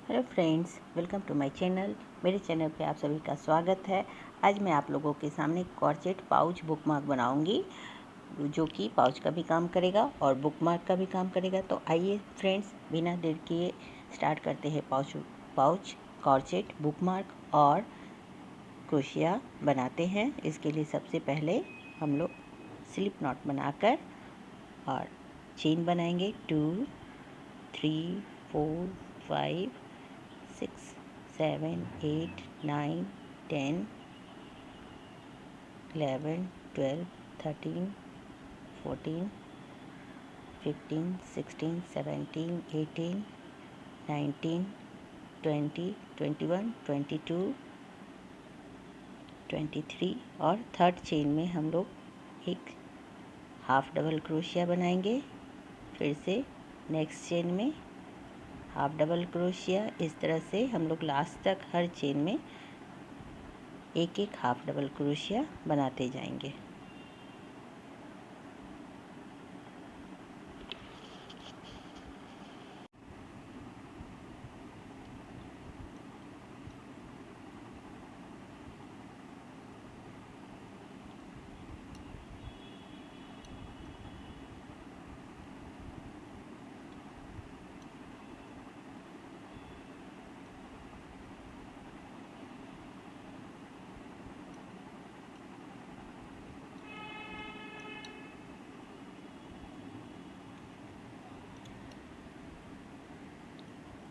Hello friends, welcome to my channel. मेरे channel पे आप सभी का स्वागत है। आज मैं आप लोगों के सामने कॉर्सेट पाउच बुकमार्क बनाऊंगी, जो कि पाउच का भी काम करेगा और बुकमार्क का भी काम करेगा। तो आइए फ्रेंड्स, बिना देर किए स्टार्ट करते हैं पाउच कॉर्सेट बुकमार्क और क्रोशिया बनाते हैं। इसके लिए सबसे पहले हम लोग स्लिप नॉट बनाकर और चेन बनाएंगे 2 3 4 5 6 7 8 9 10 11 12 13 14 15 16 17 18 19 20 21 22 23 और थर्ड चेन में हम लोग एक हाफ डबल क्रोशिया बनाएंगे। फिर से नेक्स्ट चेन में हाफ डबल क्रोशिया। इस तरह से हम लोग लास्ट तक हर चेन में एक एक हाफ डबल क्रोशिया बनाते जाएंगे।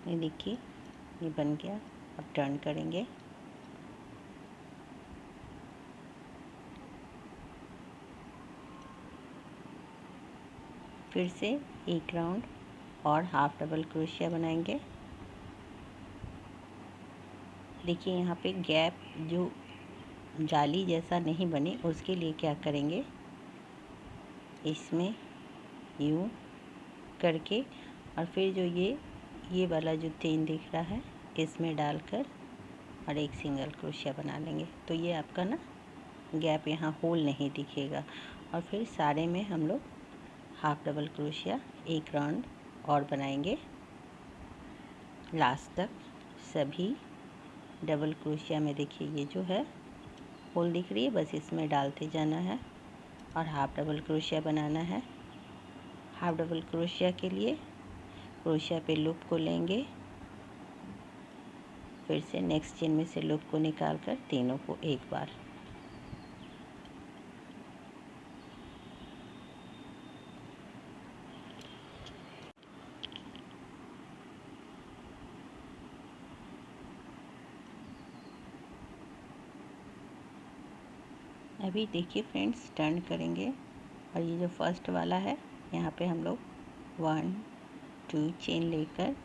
ये देखिए, ये बन गया। अब टर्न करेंगे। फिर से एक राउंड और हाफ डबल क्रोशिया बनाएंगे। देखिए, यहाँ पे गैप जो जाली जैसा नहीं बने उसके लिए क्या करेंगे, इसमें यूँ करके और फिर जो ये वाला जो चेन दिख रहा है इसमें डालकर और एक सिंगल क्रोशिया बना लेंगे। तो ये आपका ना गैप यहाँ होल नहीं दिखेगा। और फिर सारे में हम लोग हाफ डबल क्रोशिया एक राउंड और बनाएंगे। लास्ट तक सभी डबल क्रोशिया में देखिए ये जो है होल दिख रही है, बस इसमें डालते जाना है और हाफ डबल क्रोशिया बनाना है। हाफ डबल क्रोशिया के लिए क्रोशिया पे लूप को लेंगे, फिर से नेक्स्ट चेन में से लूप को निकाल कर तीनों को एक बार। अभी देखिए फ्रेंड्स, टर्न करेंगे और ये जो फर्स्ट वाला है यहाँ पे हम लोग 1 2 चेन लेकर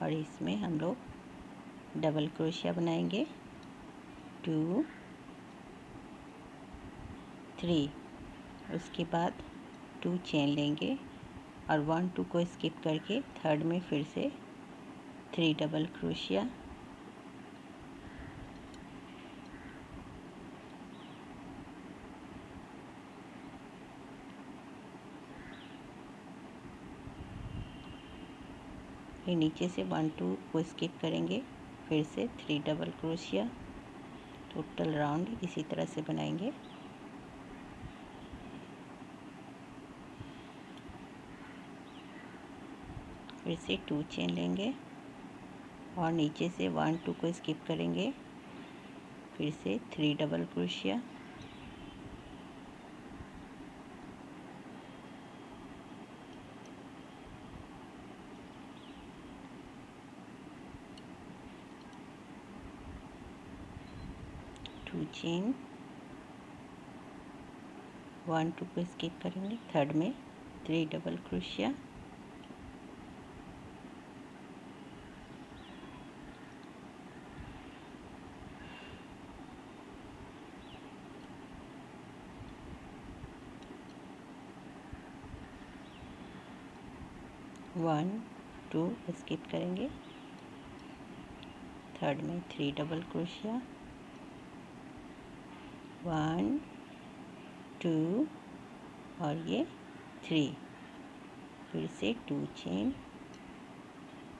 और इसमें हम लोग डबल क्रोशिया बनाएंगे 2 3। उसके बाद 2 चेन लेंगे और 1 2 को स्किप करके थर्ड में फिर से 3 डबल क्रोशिया। फिर नीचे से 1 2 को स्किप करेंगे, फिर से 3 डबल क्रोशिया। टोटल राउंड इसी तरह से बनाएंगे। फिर से 2 चेन लेंगे और नीचे से 1 2 को स्किप करेंगे, फिर से 3 डबल क्रोशिया। टू चेन 1 2 को स्किप करेंगे, थर्ड में 3 double crochet. One two skip करेंगे, थर्ड में 3 डबल क्रोशिया। 1 2 और ये 3। फिर से 2 चेन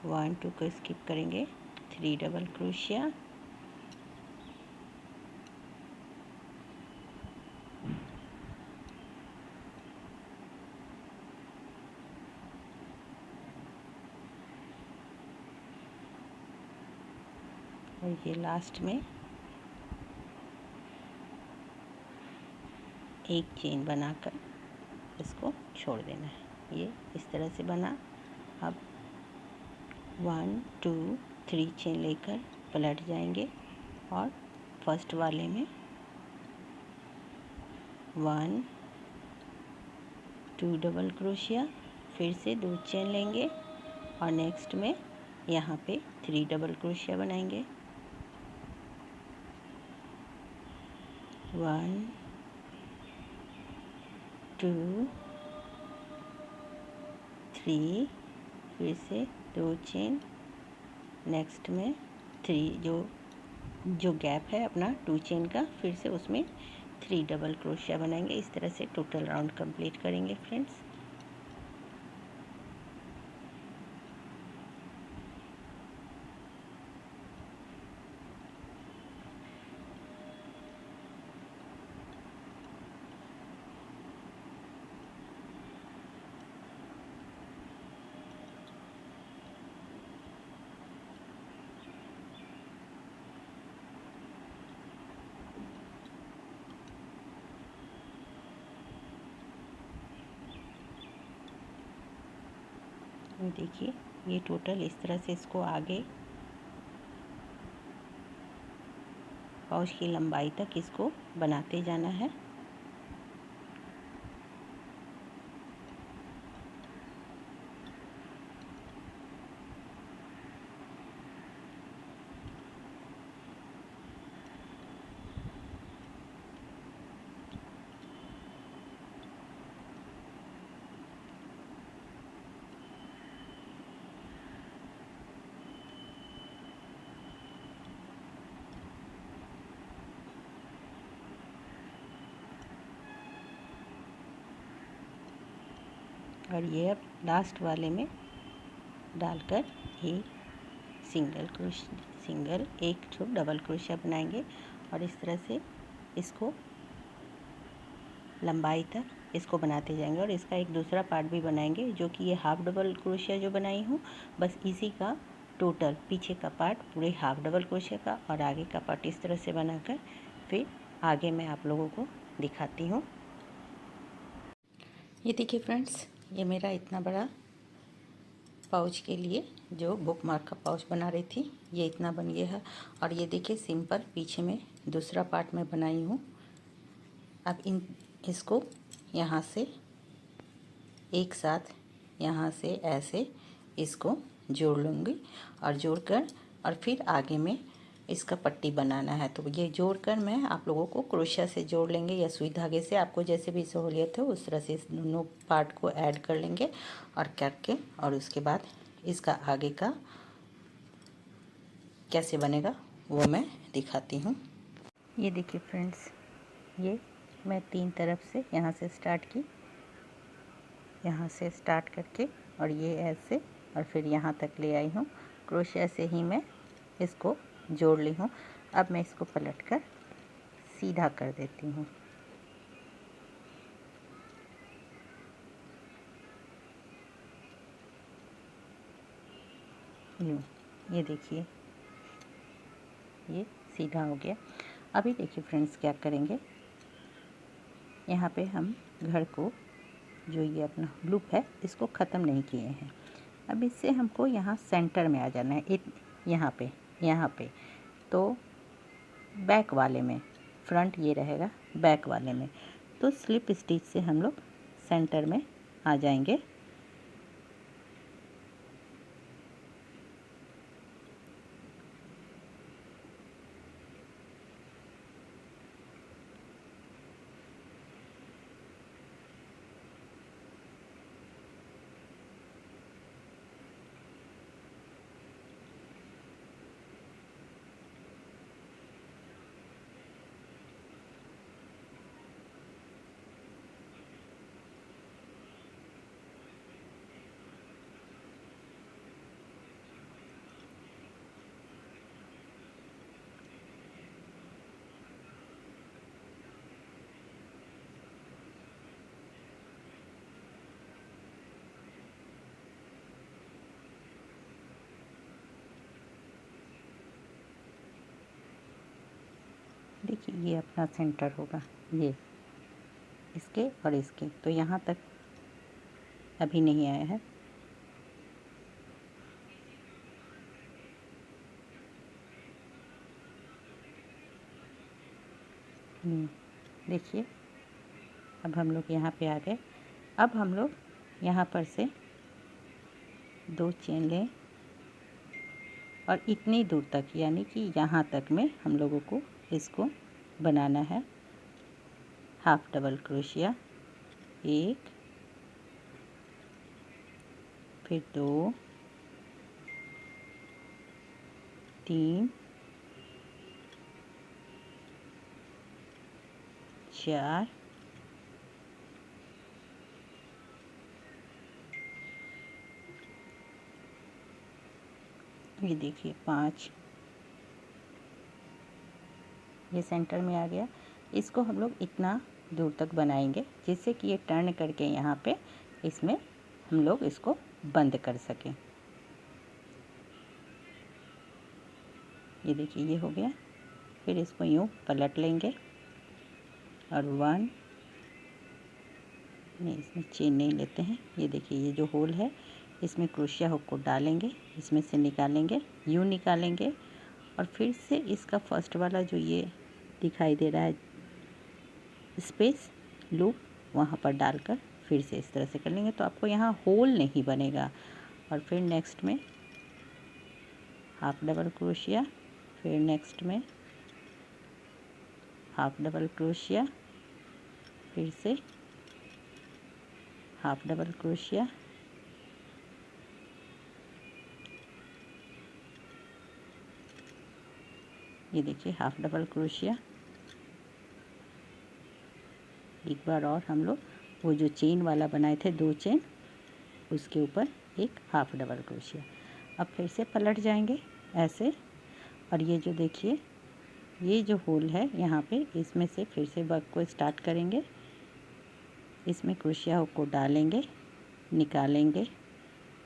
1 2 को स्किप करेंगे, 3 डबल क्रोशिया, और ये लास्ट में एक चेन बनाकर इसको छोड़ देना है। ये इस तरह से बना। अब 1 2 3 चेन लेकर पलट जाएंगे और फर्स्ट वाले में 1 2 डबल क्रोशिया, फिर से 2 चेन लेंगे और नेक्स्ट में यहाँ पे 3 डबल क्रोशिया बनाएंगे। 1 2 3, फिर से 2 चेन, नेक्स्ट में 3 जो गैप है अपना 2 चेन का, फिर से उसमें 3 डबल क्रोशिया बनाएंगे। इस तरह से टोटल राउंड कंप्लीट करेंगे फ्रेंड्स। देखिए ये टोटल इस तरह से इसको आगे पाउच की लंबाई तक इसको बनाते जाना है। और ये अब लास्ट वाले में डालकर एक सिंगल एक ठो डबल क्रोशिया बनाएंगे और इस तरह से इसको लंबाई तक इसको बनाते जाएंगे। और इसका एक दूसरा पार्ट भी बनाएंगे जो कि ये हाफ डबल क्रोशिया जो बनाई हूँ, बस इसी का टोटल पीछे का पार्ट पूरे हाफ डबल क्रोशिया का और आगे का पार्ट इस तरह से बनाकर फिर आगे मैं आप लोगों को दिखाती हूँ। ये देखिए फ्रेंड्स, ये मेरा इतना बड़ा पाउच के लिए जो बुक मार्क का पाउच बना रही थी, ये इतना बन गया है। और ये देखिए सिंपल पीछे में दूसरा पार्ट मैं बनाई हूँ। अब इसको यहाँ से एक साथ यहाँ से ऐसे इसको जोड़ लूँगी और जोड़कर और फिर आगे में इसका पट्टी बनाना है। तो ये जोड़कर मैं आप लोगों को क्रोशिया से जोड़ लेंगे या सुई धागे से, आपको जैसे भी सहूलियत हो उस तरह से इस दोनों पार्ट को ऐड कर लेंगे और करके, और उसके बाद इसका आगे का कैसे बनेगा वो मैं दिखाती हूँ। ये देखिए फ्रेंड्स, ये मैं 3 तरफ से यहाँ से स्टार्ट की, यहाँ से स्टार्ट करके और ये ऐसे और फिर यहाँ तक ले आई हूँ। क्रोशिया से ही मैं इसको जोड़ ली हूँ। अब मैं इसको पलटकर सीधा कर देती हूँ। यूँ, ये देखिए ये सीधा हो गया। अभी देखिए फ्रेंड्स क्या करेंगे, यहाँ पे हम घर को जो ये अपना लूप है इसको ख़त्म नहीं किए हैं। अब इससे हमको यहाँ सेंटर में आ जाना है, यहाँ पे तो बैक वाले में, फ्रंट ये रहेगा, बैक वाले में तो स्लिप स्टिच से हम लोग सेंटर में आ जाएंगे। ये अपना सेंटर होगा, ये इसके और इसके, तो यहाँ तक अभी नहीं आया है। देखिए अब हम लोग यहाँ पे आ गए। अब हम लोग यहाँ पर से 2 चेन लें और इतनी दूर तक, यानी कि यहाँ तक में हम लोगों को इसको बनाना है। हाफ डबल क्रोशिया, 1, फिर 2, 3, 4, ये देखिए 5, ये सेंटर में आ गया। इसको हम लोग इतना दूर तक बनाएंगे जिससे कि ये टर्न करके यहाँ पे इसमें हम लोग इसको बंद कर सकें। ये देखिए ये हो गया। फिर इसको यूँ पलट लेंगे और 1, नहीं इसमें चेन नहीं लेते हैं। ये देखिए ये जो होल है इसमें क्रोशिया हुक को डालेंगे, इसमें से निकालेंगे, यूँ निकालेंगे और फिर से इसका फर्स्ट वाला जो ये दिखाई दे रहा है स्पेस लूप, वहाँ पर डालकर फिर से इस तरह से कर लेंगे तो आपको यहाँ होल नहीं बनेगा। और फिर नेक्स्ट में हाफ डबल क्रोशिया, फिर नेक्स्ट में हाफ डबल क्रोशिया, फिर से हाफ डबल क्रोशिया, ये देखिए हाफ डबल क्रोशिया। एक बार और हम लोग वो जो चेन वाला बनाए थे 2 चेन, उसके ऊपर एक हाफ डबल क्रोशिया। अब फिर से पलट जाएंगे ऐसे, और ये जो देखिए ये जो होल है यहाँ पे, इसमें से फिर से वर्क को स्टार्ट करेंगे। इसमें क्रोशिया हुक को डालेंगे, निकालेंगे,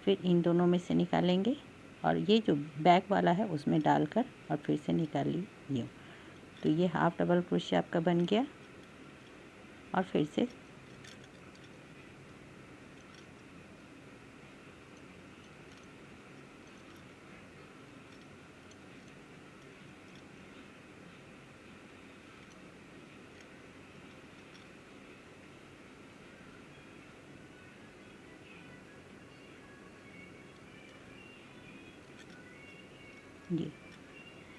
फिर इन दोनों में से निकालेंगे और ये जो बैक वाला है उसमें डालकर और फिर से निकालिए यूँ। तो ये हाफ डबल क्रोशिया आपका बन गया। और फिर से ये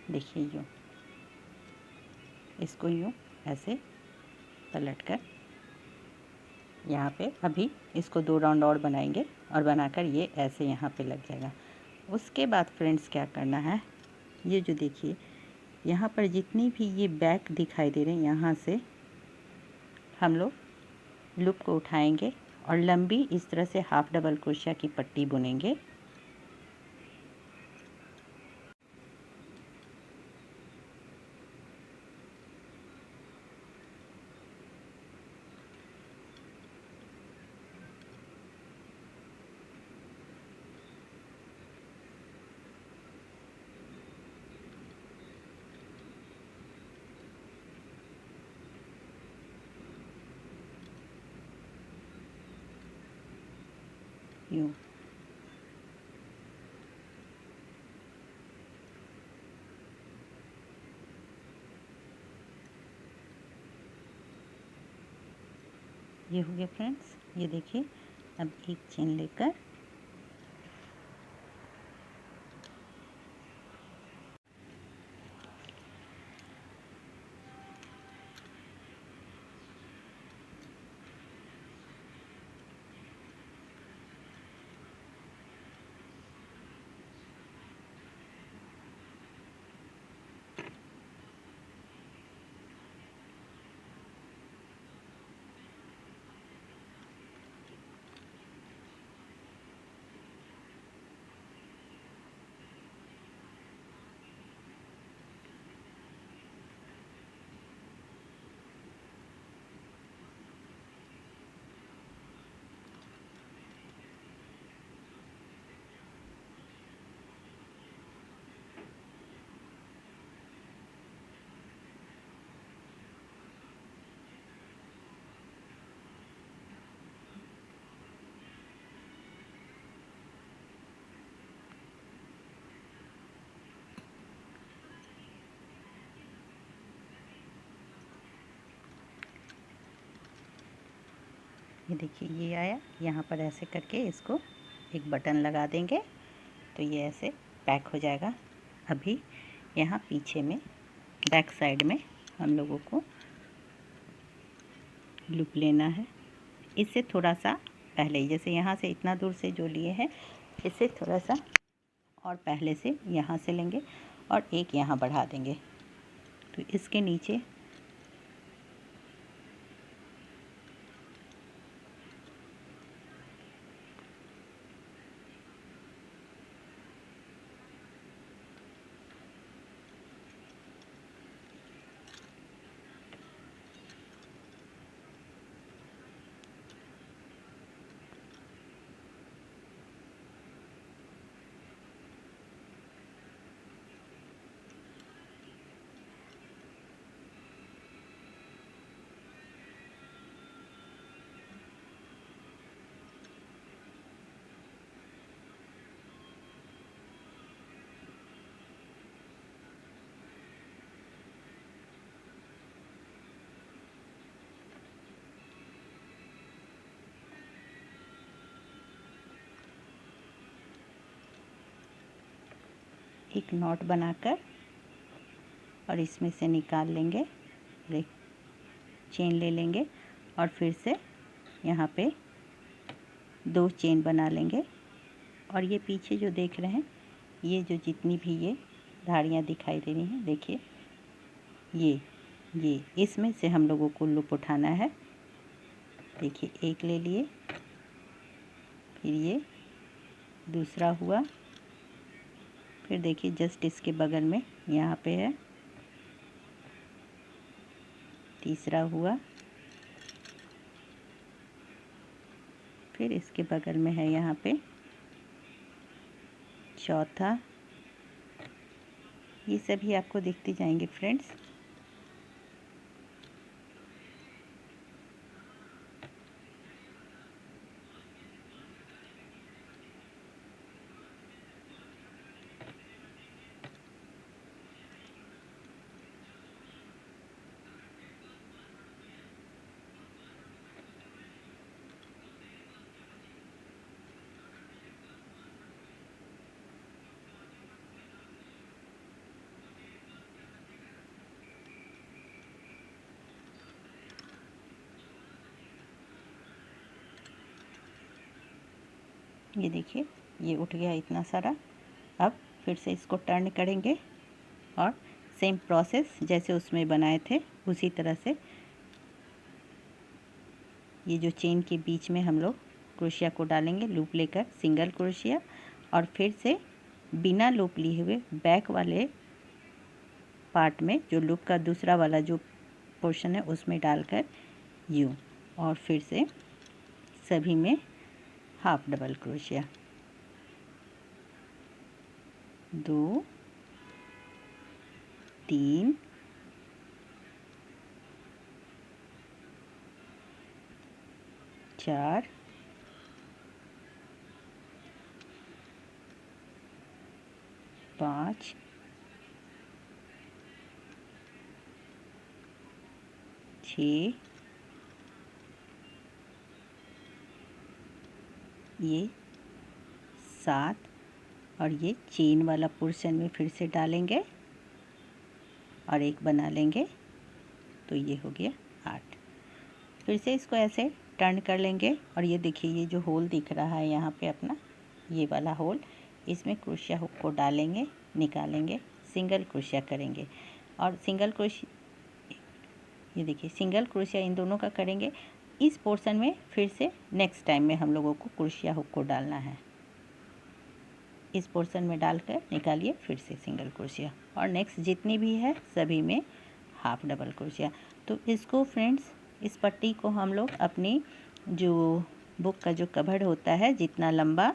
देखिए यूँ, इसको यूँ ऐसे पलट कर यहाँ पे अभी इसको 2 राउंड और बनाएंगे और बनाकर ये ऐसे यहाँ पे लग जाएगा। उसके बाद फ्रेंड्स क्या करना है, ये जो देखिए यहाँ पर जितनी भी ये बैक दिखाई दे रहे हैं, यहाँ से हम लोग लूप को उठाएंगे और लंबी इस तरह से हाफ डबल क्रोशिया की पट्टी बुनेंगे। यूँ ये हो गया फ्रेंड्स। ये देखिए अब एक चेन लेकर ये देखिए ये आया। यहाँ पर ऐसे करके इसको एक बटन लगा देंगे तो ये ऐसे पैक हो जाएगा। अभी यहाँ पीछे में बैक साइड में हम लोगों को लूप लेना है। इससे थोड़ा सा पहले, जैसे यहाँ से इतना दूर से जो लिए हैं, इससे थोड़ा सा और पहले से यहाँ से लेंगे और एक यहाँ बढ़ा देंगे। तो इसके नीचे एक नॉट बनाकर और इसमें से निकाल लेंगे, एक चेन ले लेंगे और फिर से यहाँ पे 2 चेन बना लेंगे। और ये पीछे जो देख रहे हैं, ये जो जितनी भी ये धारियाँ दिखाई दे रही हैं, देखिए ये इसमें से हम लोगों को लूप उठाना है। देखिए एक ले लिए, फिर ये दूसरा हुआ, फिर देखिए जस्ट इसके बगल में यहाँ पे है, तीसरा हुआ, फिर इसके बगल में है यहाँ पे चौथा। ये सभी आपको दिखते जाएंगे फ्रेंड्स। ये देखिए ये उठ गया इतना सारा। अब फिर से इसको टर्न करेंगे और सेम प्रोसेस जैसे उसमें बनाए थे उसी तरह से ये जो चेन के बीच में हम लोग क्रोशिया को डालेंगे, लूप लेकर सिंगल क्रोशिया, और फिर से बिना लूप लिए हुए बैक वाले पार्ट में जो लूप का दूसरा वाला जो पोर्शन है उसमें डालकर यूँ, और फिर से सभी में हाफ डबल क्रोशिया, 2 3 4 5 6 ये 7 और ये चेन वाला पोर्शन में फिर से डालेंगे और एक बना लेंगे तो ये हो गया 8। फिर से इसको ऐसे टर्न कर लेंगे और ये देखिए ये जो होल दिख रहा है यहाँ पे अपना ये वाला होल, इसमें क्रोशिया हुक को डालेंगे, निकालेंगे, सिंगल क्रोशिया करेंगे और सिंगल क्रोशिया, ये देखिए सिंगल क्रोशिया इन दोनों का करेंगे। इस पोर्शन में फिर से नेक्स्ट टाइम में हम लोगों को क्रोशिया हुक को डालना है। इस पोर्शन में डालकर निकालिए, फिर से सिंगल क्रोशिया और नेक्स्ट जितनी भी है सभी में हाफ डबल क्रोशिया। तो इसको फ्रेंड्स, इस पट्टी को हम लोग अपनी जो बुक का जो कवर होता है जितना लंबा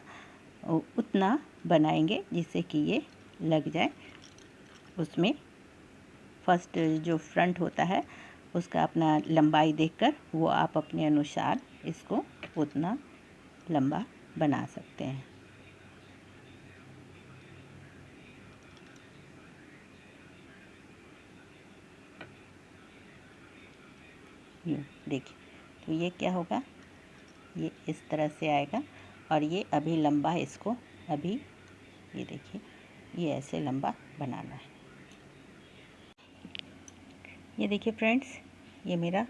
उतना बनाएंगे जिससे कि ये लग जाए उसमें। फर्स्ट जो फ्रंट होता है उसका अपना लंबाई देखकर वो आप अपने अनुसार इसको उतना लंबा बना सकते हैं। ये देखिए, तो ये क्या होगा, ये इस तरह से आएगा और ये अभी लंबा है, इसको अभी ये देखिए ये ऐसे लंबा बनाना है। ये देखिए फ्रेंड्स, ये मेरा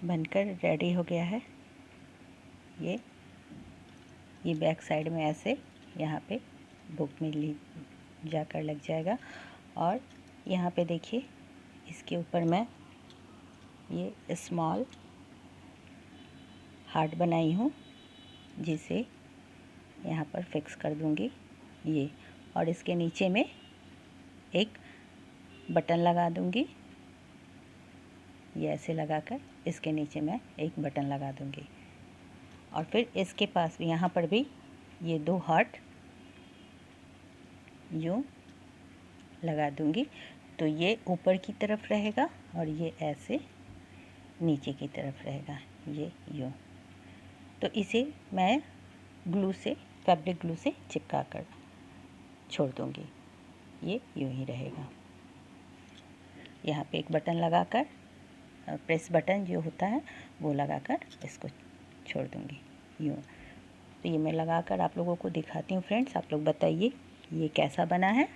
बनकर रेडी हो गया है। ये बैक साइड में ऐसे यहाँ पे बुक में जाकर लग जाएगा। और यहाँ पे देखिए इसके ऊपर मैं ये स्मॉल हार्ट बनाई हूँ, जिसे यहाँ पर फिक्स कर दूँगी ये। और इसके नीचे में एक बटन लगा दूँगी, ये ऐसे लगाकर इसके नीचे मैं एक बटन लगा दूँगी। और फिर इसके पास भी यहाँ पर भी ये 2 हार्ट यूँ लगा दूँगी। तो ये ऊपर की तरफ रहेगा और ये ऐसे नीचे की तरफ रहेगा, ये यूँ। तो इसे मैं ग्लू से, फैब्रिक ग्लू से चिपका कर छोड़ दूँगी, ये यूँ ही रहेगा। यहाँ पे एक बटन लगाकर, प्रेस बटन जो होता है वो लगाकर इसको छोड़ दूँगी यूँ। तो ये मैं लगाकर आप लोगों को दिखाती हूँ फ्रेंड्स, आप लोग बताइए ये कैसा बना है।